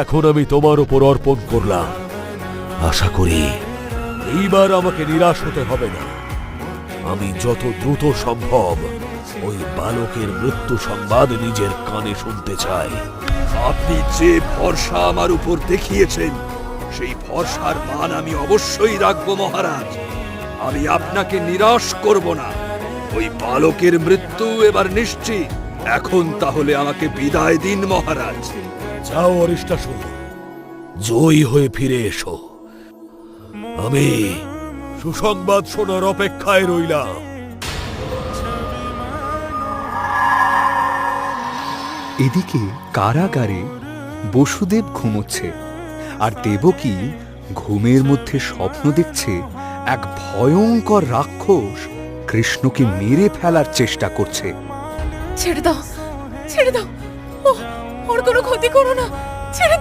এখন আমি তোমার উপর অর্পণ করলাম। আশা করি এইবার আমাকে নিরাশ হতে হবে না। আমি যত দ্রুত সম্ভব ওই বালকের মৃত্যু সংবাদ নিজের কানে শুনতে চাই। আপনি যে ভরসা আমার উপর দেখিয়েছেন, সেই ভরসার মান আমি অবশ্যই রাখবো মহারাজ। আমি আপনাকে নিরাশ করব না। ওই বালকের মৃত্যু এবার নিশ্চিত। এখন তাহলে আমাকে বিদায় দিন মহারাজ। যাও অরিষ্টাসুর, জয়ী হয়ে ফিরে এসো। আমি সুসংবাদ শোনার অপেক্ষায় রইলাম। এদিকে কারাগারে বসুদেব ঘুমোচ্ছে, আর দেবকী ঘুমের মধ্যে স্বপ্ন দেখছে এক ভয়ঙ্কর রাক্ষস কৃষ্ণকে মেরে ফেলার চেষ্টা করছে। ছেড়ে দাও, ছেড়ে দাও, ওর কোনো ক্ষতি করো না, ছেড়ে দাও।